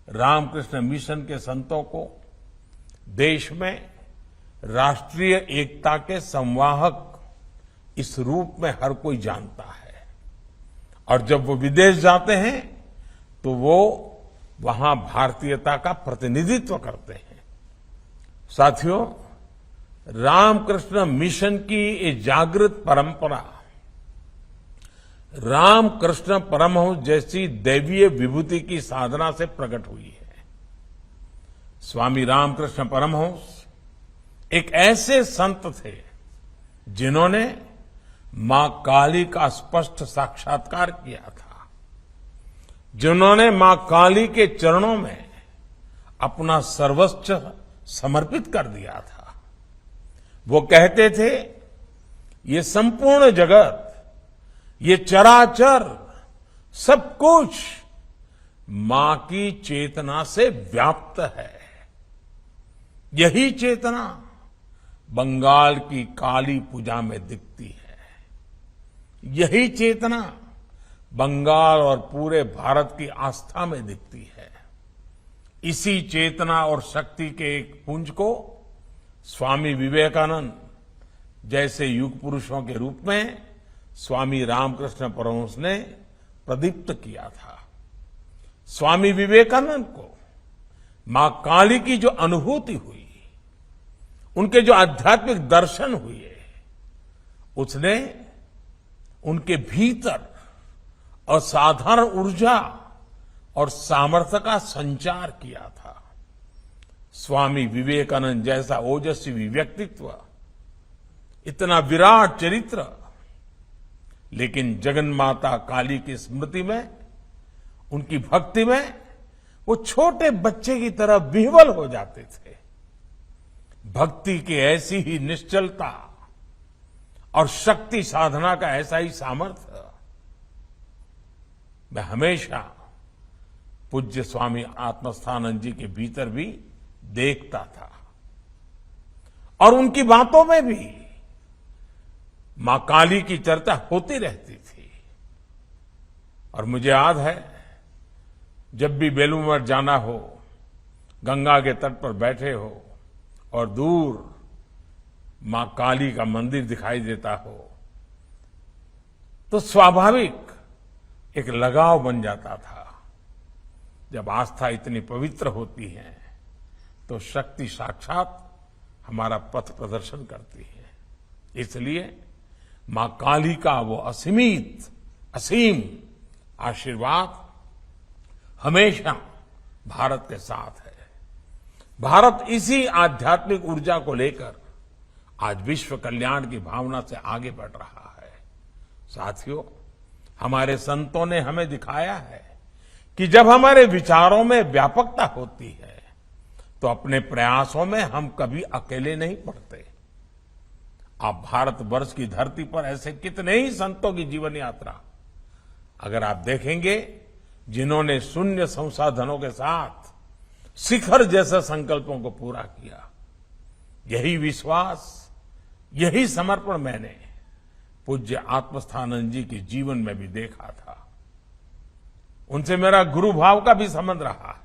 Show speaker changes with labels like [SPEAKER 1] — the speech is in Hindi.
[SPEAKER 1] रामकृष्ण मिशन के संतों को देश में राष्ट्रीय एकता के संवाहक इस रूप में हर कोई जानता है और जब वो विदेश जाते हैं तो वो वहां भारतीयता का प्रतिनिधित्व करते हैं। साथियों, रामकृष्ण मिशन की ये जागृत परंपरा रामकृष्ण परमहंस जैसी दैवीय विभूति की साधना से प्रकट हुई है। स्वामी रामकृष्ण परमहंस एक ऐसे संत थे जिन्होंने मां काली का स्पष्ट साक्षात्कार किया था, जिन्होंने मां काली के चरणों में अपना सर्वस्व समर्पित कर दिया था। वो कहते थे, ये संपूर्ण जगत, ये चराचर सब कुछ मां की चेतना से व्याप्त है। यही चेतना बंगाल की काली पूजा में दिखती है। यही चेतना बंगाल और पूरे भारत की आस्था में दिखती है। इसी चेतना और शक्ति के एक पुंज को स्वामी विवेकानंद जैसे युग पुरुषों के रूप में स्वामी रामकृष्ण परमहंस ने प्रदीप्त किया था। स्वामी विवेकानंद को मां काली की जो अनुभूति हुई, उनके जो आध्यात्मिक दर्शन हुए, उसने उनके भीतर असाधारण ऊर्जा और सामर्थ्य का संचार किया था। स्वामी विवेकानंद जैसा ओजस्वी व्यक्तित्व, इतना विराट चरित्र, लेकिन जगन्माता काली की स्मृति में, उनकी भक्ति में वो छोटे बच्चे की तरह विह्वल हो जाते थे। भक्ति की ऐसी ही निश्चलता और शक्ति साधना का ऐसा ही सामर्थ्य मैं हमेशा पूज्य स्वामी आत्मस्थानंद जी के भीतर भी देखता था और उनकी बातों में भी मां काली की चर्चा होती रहती थी। और मुझे याद है, जब भी बेलूर मठ जाना हो, गंगा के तट पर बैठे हो और दूर मां काली का मंदिर दिखाई देता हो, तो स्वाभाविक एक लगाव बन जाता था। जब आस्था इतनी पवित्र होती है तो शक्ति साक्षात हमारा पथ प्रदर्शन करती है। इसलिए मां काली का वो असीमित, असीम आशीर्वाद हमेशा भारत के साथ है। भारत इसी आध्यात्मिक ऊर्जा को लेकर आज विश्व कल्याण की भावना से आगे बढ़ रहा है। साथियों, हमारे संतों ने हमें दिखाया है कि जब हमारे विचारों में व्यापकता होती है तो अपने प्रयासों में हम कभी अकेले नहीं पड़ते। आप भारतवर्ष की धरती पर ऐसे कितने ही संतों की जीवन यात्रा अगर आप देखेंगे, जिन्होंने शून्य संसाधनों के साथ शिखर जैसे संकल्पों को पूरा किया। यही विश्वास, यही समर्पण मैंने पूज्य आत्मस्थानंद जी के जीवन में भी देखा था। उनसे मेरा गुरु भाव का भी संबंध रहा है।